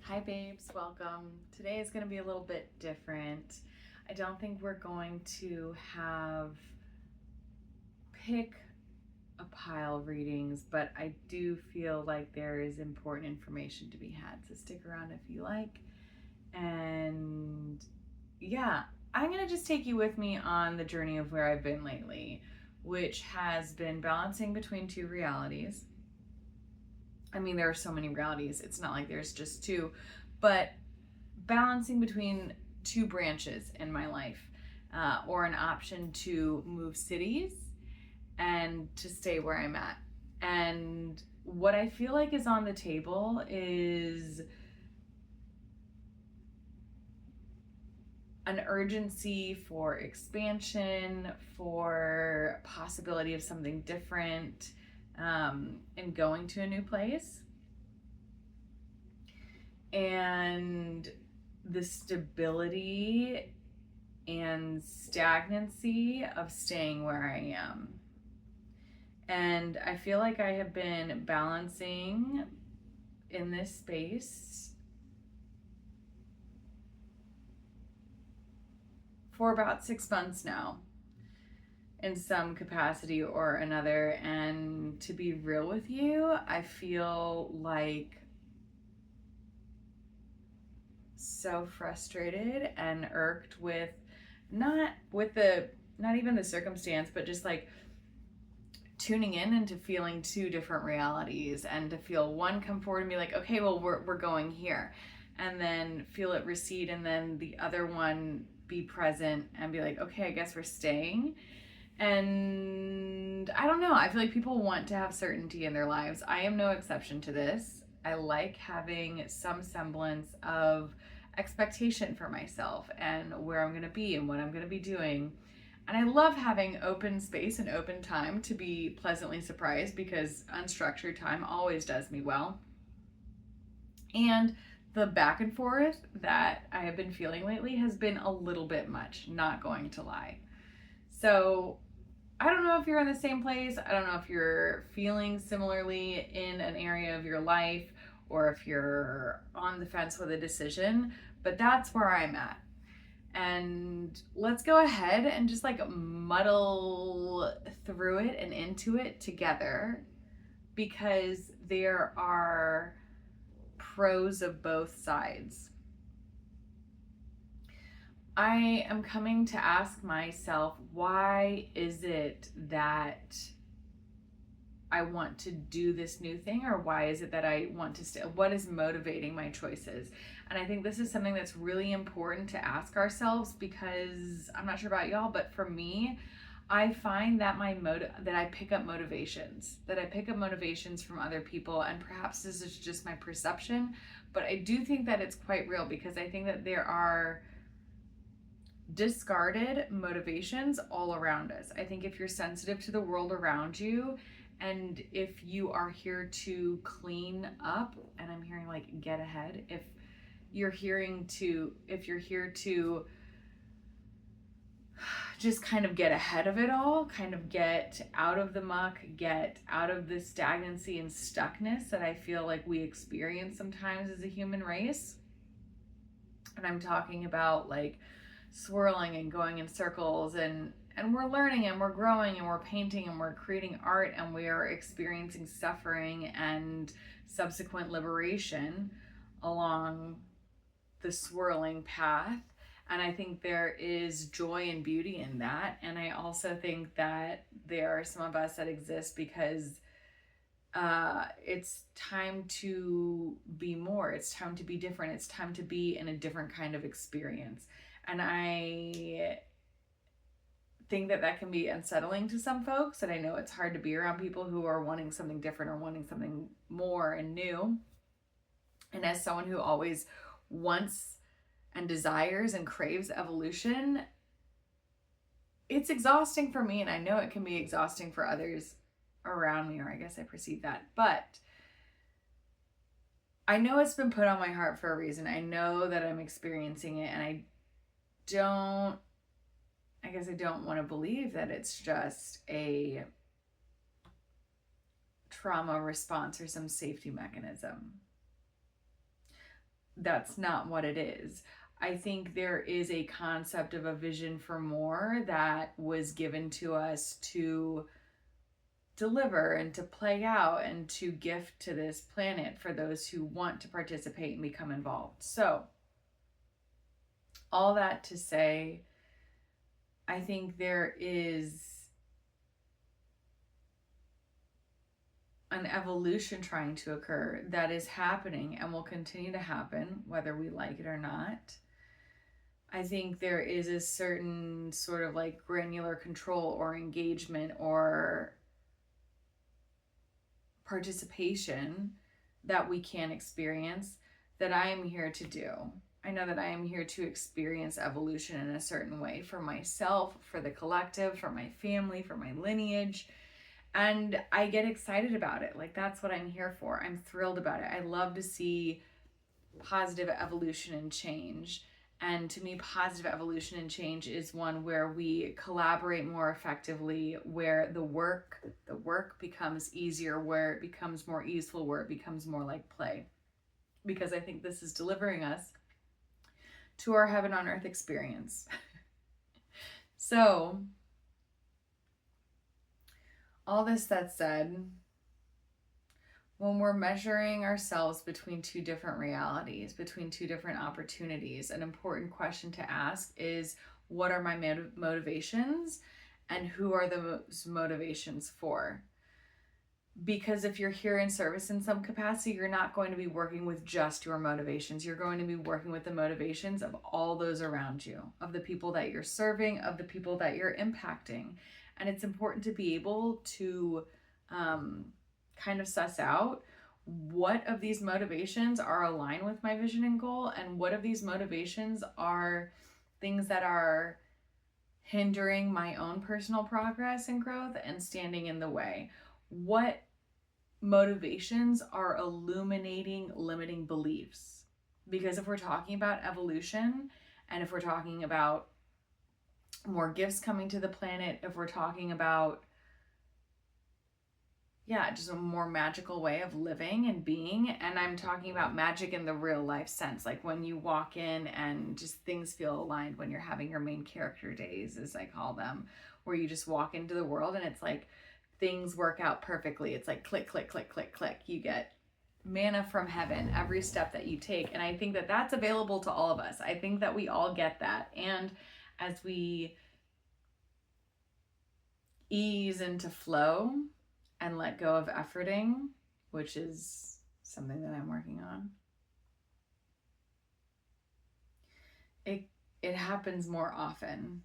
Hi babes, welcome. Today is going to be a little bit different. I don't think we're going to have pick a pile readings, but I do feel like there is important information to be had, so stick around if you like. And yeah, I'm going to just take you with me on the journey of where I've been lately, which has been balancing between two realities. I mean, there are so many realities. It's not like there's just two, but balancing between two branches in my life, or an option to move cities and to stay where I'm at. And what I feel like is on the table is an urgency for expansion, for possibility of something different, and going to a new place. And the stability and stagnancy of staying where I am. And I feel like I have been balancing in this space for about 6 months now, in some capacity or another. And to be real with you, I feel like so frustrated and irked with not even the circumstance, but just like tuning in into feeling two different realities, and to feel one come forward and be like, okay, well, we're going here, and then feel it recede, and then the other one be present and be like, okay, I guess we're staying. And I don't know, I feel like people want to have certainty in their lives. I am no exception to this. I like having some semblance of expectation for myself and where I'm going to be and what I'm going to be doing. And I love having open space and open time to be pleasantly surprised, because unstructured time always does me well. And the back and forth that I have been feeling lately has been a little bit much, not going to lie. So I don't know if you're in the same place. I don't know if you're feeling similarly in an area of your life, or if you're on the fence with a decision, but that's where I'm at. And let's go ahead and just like muddle through it and into it together, because there are pros of both sides. I am coming to ask myself, why is it that I want to do this new thing? Or why is it that I want to stay? What is motivating my choices? And I think this is something that's really important to ask ourselves, because I'm not sure about y'all, but for me, I find that that I pick up motivations from other people, and perhaps this is just my perception, but I do think that it's quite real, because I think that there are discarded motivations all around us. I think if you're sensitive to the world around you, and if you are here to clean up, and I'm hearing like get ahead, if you're here to just kind of get ahead of it all, kind of get out of the muck, get out of the stagnancy and stuckness that I feel like we experience sometimes as a human race. And I'm talking about like swirling and going in circles, and we're learning and we're growing and we're painting and we're creating art, and we are experiencing suffering and subsequent liberation along the swirling path. And I think there is joy and beauty in that. And I also think that there are some of us that exist because it's time to be more, it's time to be different, it's time to be in a different kind of experience. And I think that that can be unsettling to some folks, and I know it's hard to be around people who are wanting something different or wanting something more and new. And as someone who always wants and desires and craves evolution, it's exhausting for me, and I know it can be exhausting for others around me, or I guess I perceive that. But I know it's been put on my heart for a reason. I know that I'm experiencing it, and I don't want to believe that it's just a trauma response or some safety mechanism. that's not what it is. I think there is a concept of a vision for more that was given to us to deliver and to play out and to gift to this planet for those who want to participate and become involved. So, all that to say, I think there is an evolution trying to occur that is happening and will continue to happen, whether we like it or not. I think there is a certain sort of like granular control or engagement or participation that we can experience that I am here to do. I know that I am here to experience evolution in a certain way for myself, for the collective, for my family, for my lineage. And I get excited about it. Like, that's what I'm here for. I'm thrilled about it. I love to see positive evolution and change. And to me, positive evolution and change is one where we collaborate more effectively, where the work becomes easier, where it becomes more easeful, where it becomes more like play. Because I think this is delivering us to our heaven on earth experience. So, all this that said, when we're measuring ourselves between two different realities, between two different opportunities, an important question to ask is, what are my motivations and who are those motivations for? Because if you're here in service in some capacity, you're not going to be working with just your motivations. You're going to be working with the motivations of all those around you, of the people that you're serving, of the people that you're impacting. And it's important to be able to kind of suss out what of these motivations are aligned with my vision and goal, and what of these motivations are things that are hindering my own personal progress and growth and standing in the way. What motivations are illuminating limiting beliefs? Because if we're talking about evolution, and if we're talking about more gifts coming to the planet, if we're talking about just a more magical way of living and being, and I'm talking about magic in the real life sense, like when you walk in and just things feel aligned, when you're having your main character days, as I call them, where you just walk into the world and it's like things work out perfectly. It's like click, click, click, click, click. You get manna from heaven every step that you take. And I think that that's available to all of us. I think that we all get that. And as we ease into flow and let go of efforting, which is something that I'm working on, it happens more often.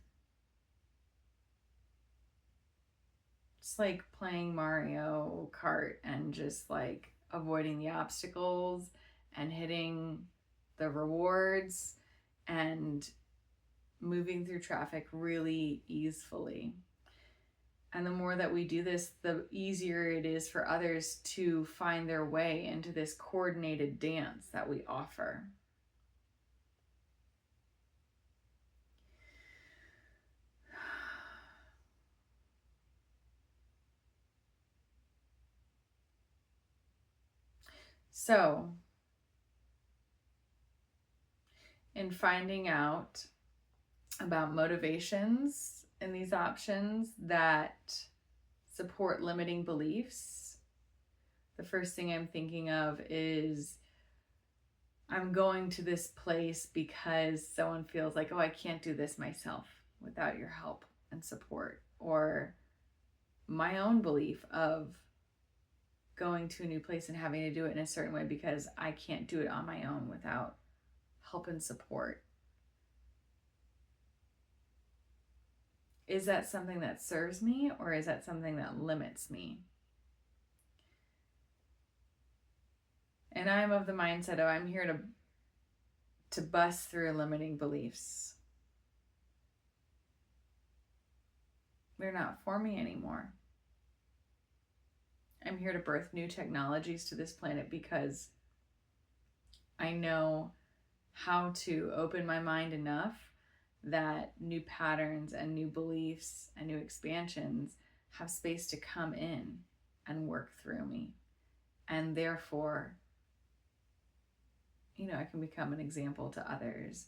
It's like playing Mario Kart and just like avoiding the obstacles and hitting the rewards and moving through traffic really easily. And the more that we do this, the easier it is for others to find their way into this coordinated dance that we offer. So, in finding out about motivations and these options that support limiting beliefs, the first thing I'm thinking of is, I'm going to this place because someone feels like, oh, I can't do this myself without your help and support. Or my own belief of going to a new place and having to do it in a certain way because I can't do it on my own without help and support. Is that something that serves me, or is that something that limits me? And I'm of the mindset of, I'm here to bust through limiting beliefs. They're not for me anymore. I'm here to birth new technologies to this planet because I know how to open my mind enough that new patterns and new beliefs and new expansions have space to come in and work through me. And therefore, I can become an example to others.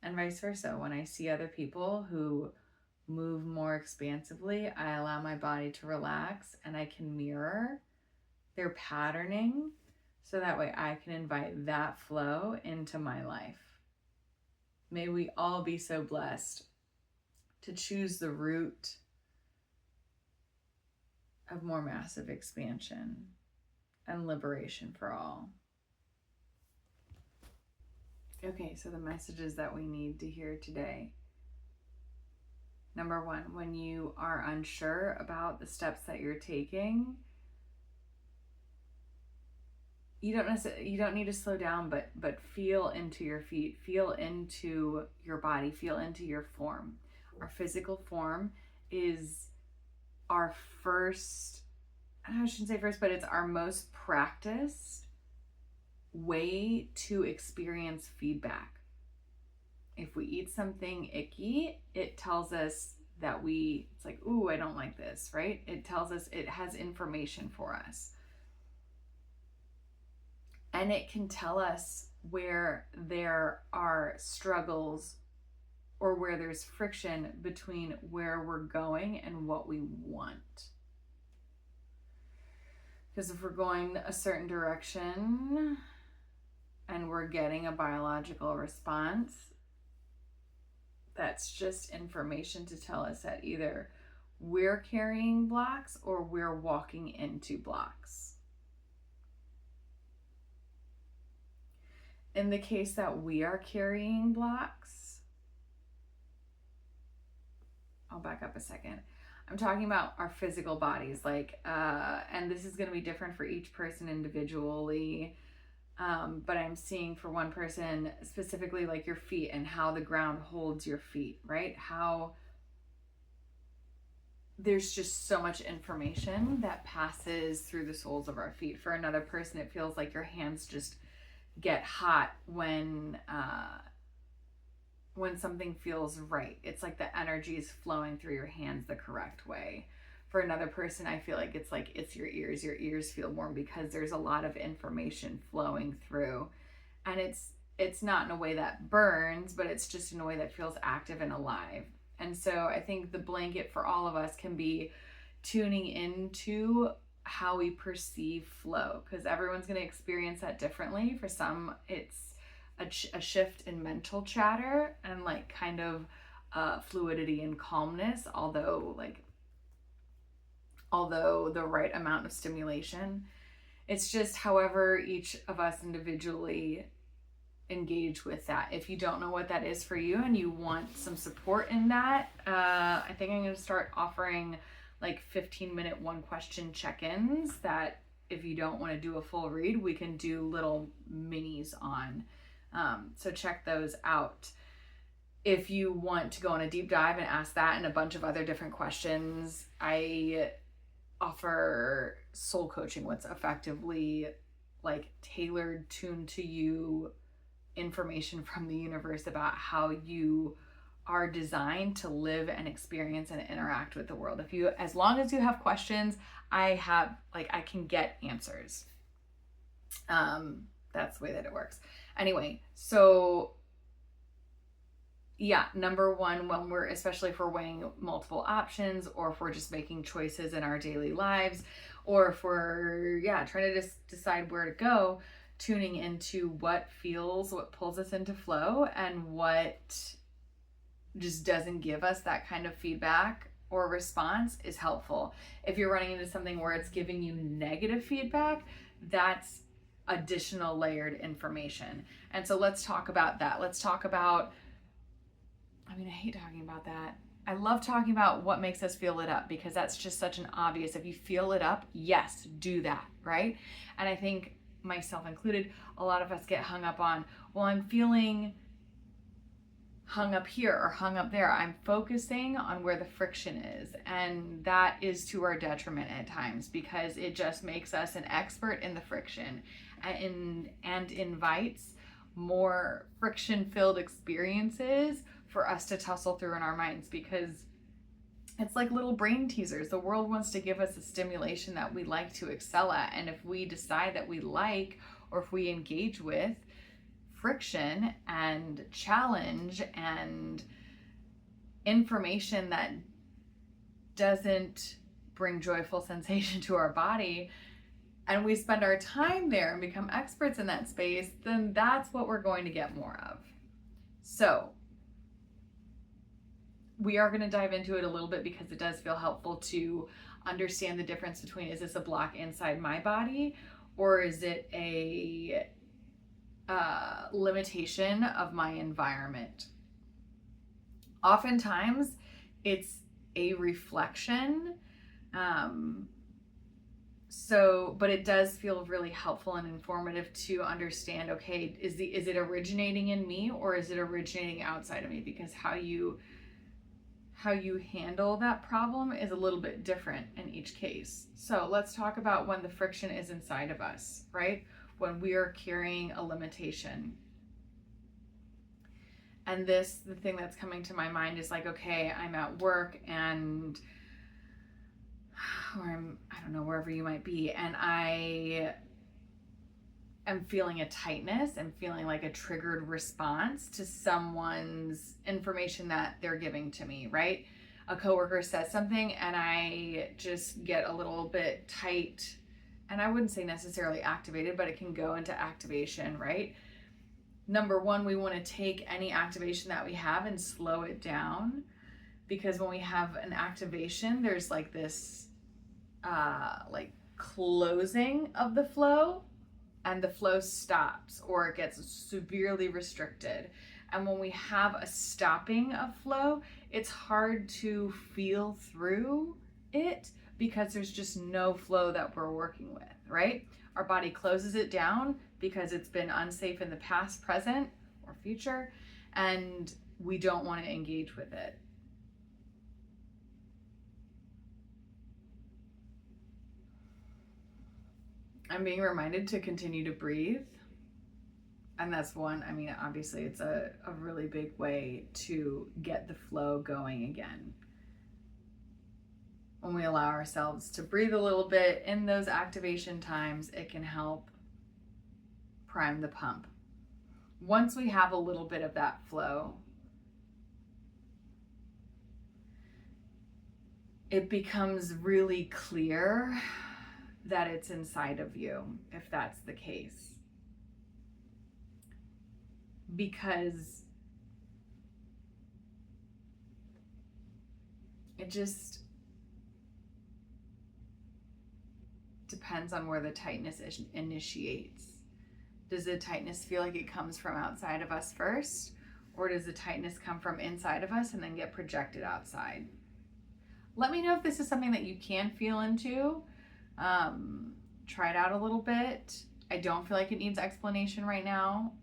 And vice versa. When I see other people who move more expansively, I allow my body to relax and I can mirror their patterning so that way I can invite that flow into my life. May we all be so blessed to choose the route of more massive expansion and liberation for all. Okay, so the messages that we need to hear today. Number one, when you are unsure about the steps that you're taking, you don't need to slow down, but feel into your feet, feel into your body, feel into your form. Our physical form is our first, I shouldn't say first, but it's our most practiced way to experience feedback. If we eat something icky, it tells us that it's like, ooh, I don't like this, right? It tells us, it has information for us. And it can tell us where there are struggles or where there's friction between where we're going and what we want. Because if we're going a certain direction and we're getting a biological response, that's just information to tell us that either we're carrying blocks or we're walking into blocks. In the case that we are carrying blocks, I'll back up a second. I'm talking about our physical bodies, and this is going to be different for each person individually. But I'm seeing for one person specifically, like your feet and how the ground holds your feet, right? How there's just so much information that passes through the soles of our feet. For another person, it feels like your hands just get hot when something feels right. It's like the energy is flowing through your hands the correct way. For another person, I feel like it's your ears. Your ears feel warm because there's a lot of information flowing through. And it's not in a way that burns, but it's just in a way that feels active and alive. And so I think the blanket for all of us can be tuning into how we perceive flow, because everyone's going to experience that differently. For some, it's a shift in mental chatter and kind of fluidity and calmness, although the right amount of stimulation. It's just however each of us individually engage with that. If you don't know what that is for you and you want some support in that, I think I'm going to start offering 15-minute one question check-ins that if you don't want to do a full read, we can do little minis on. So check those out. If you want to go on a deep dive and ask that and a bunch of other different questions, I offer soul coaching, what's effectively tailored, tuned to you information from the universe about how you are designed to live and experience and interact with the world. As long as you have questions, I can get answers. That's the way that it works. Anyway, so yeah, number one, especially if we're weighing multiple options, or if we're just making choices in our daily lives, or if we're trying to just decide where to go, tuning into what pulls us into flow and what just doesn't give us that kind of feedback or response is helpful. If you're running into something where it's giving you negative feedback, that's additional layered information. And so let's talk about that. Let's talk about, I hate talking about that. I love talking about what makes us feel lit up, because that's just such an obvious, if you feel lit up, yes, do that, right? And I think, myself included, a lot of us get hung up on, well, I'm feeling hung up here or hung up there. I'm focusing on where the friction is. And that is to our detriment at times, because it just makes us an expert in the friction and invites more friction-filled experiences for us to tussle through in our minds, because it's like little brain teasers. The world wants to give us a stimulation that we like to excel at. And if we decide that we like, or if we engage with friction and challenge and information that doesn't bring joyful sensation to our body, and we spend our time there and become experts in that space, then that's what we're going to get more of. So we are going to dive into it a little bit because it does feel helpful to understand the difference between, is this a block inside my body, or is it a limitation of my environment? Oftentimes it's a reflection. But it does feel really helpful and informative to understand, okay, is it originating in me, or is it originating outside of me? Because how you handle that problem is a little bit different in each case. So let's talk about when the friction is inside of us, right? When we are carrying a limitation. And the thing that's coming to my mind is like, okay, I'm at work and or I don't know, wherever you might be, and I am feeling a tightness and feeling like a triggered response to someone's information that they're giving to me, right? A coworker says something and I just get a little bit tight, and I wouldn't say necessarily activated, but it can go into activation, right? Number one, we want to take any activation that we have and slow it down, because when we have an activation, there's like this like closing of the flow, and the flow stops or it gets severely restricted. And when we have a stopping of flow, it's hard to feel through it because there's just no flow that we're working with, right? Our body closes it down because it's been unsafe in the past, present, or future, and we don't want to engage with it. I'm being reminded to continue to breathe. And that's one, I mean, obviously it's a really big way to get the flow going again. When we allow ourselves to breathe a little bit in those activation times, it can help prime the pump. Once we have a little bit of that flow, it becomes really clear that it's inside of you, if that's the case. Because it just depends on where the tightness initiates. Does the tightness feel like it comes from outside of us first, or does the tightness come from inside of us and then get projected outside? Let me know if this is something that you can feel into. Try it out a little bit. I don't feel like it needs explanation right now,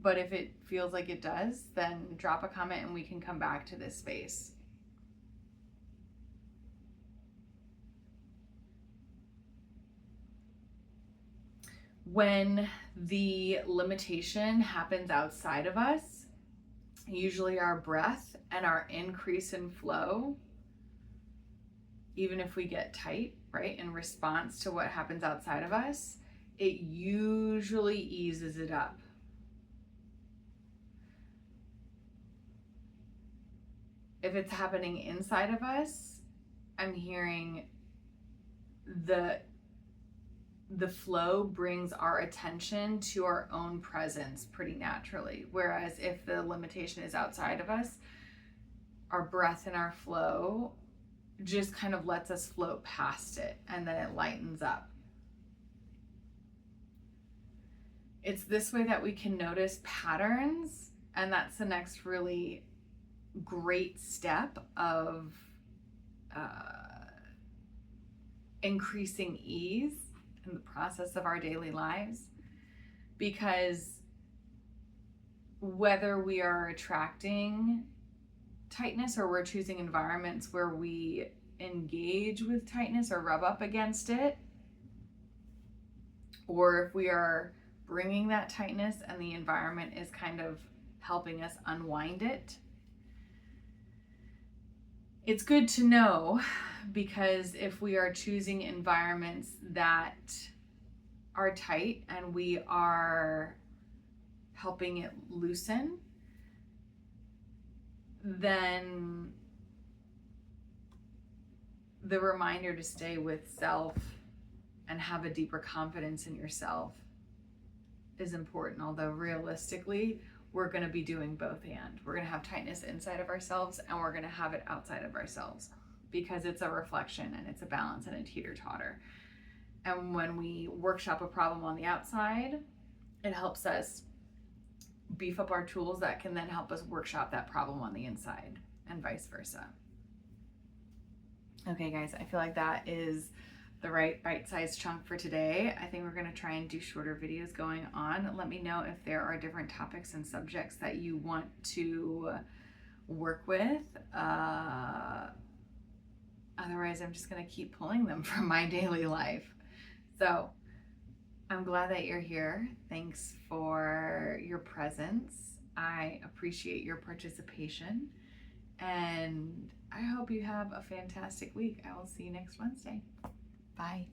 but if it feels like it does, then drop a comment and we can come back to this space. When the limitation happens outside of us, usually our breath and our increase in flow, even if we get tight, right, in response to what happens outside of us, it usually eases it up. If it's happening inside of us, I'm hearing the flow brings our attention to our own presence pretty naturally. Whereas if the limitation is outside of us, our breath and our flow just kind of lets us float past it, and then it lightens up. It's this way that we can notice patterns, and that's the next really great step of increasing ease in the process of our daily lives. Because whether we are attracting tightness or we're choosing environments where we engage with tightness or rub up against it, or if we are bringing that tightness and the environment is kind of helping us unwind it, it's good to know, because if we are choosing environments that are tight and we are helping it loosen, then the reminder to stay with self and have a deeper confidence in yourself is important. Although realistically, we're going to be doing both, and we're going to have tightness inside of ourselves and we're going to have it outside of ourselves, because it's a reflection and it's a balance and a teeter-totter. And when we workshop a problem on the outside, it helps us beef up our tools that can then help us workshop that problem on the inside, and vice versa. Okay guys, I feel like that is the right bite-sized chunk for today. I think we're going to try and do shorter videos going on. Let me know if there are different topics and subjects that you want to work with. Otherwise, I'm just going to keep pulling them from my daily life. So I'm glad that you're here. Thanks for your presence. I appreciate your participation, and I hope you have a fantastic week. I will see you next Wednesday. Bye.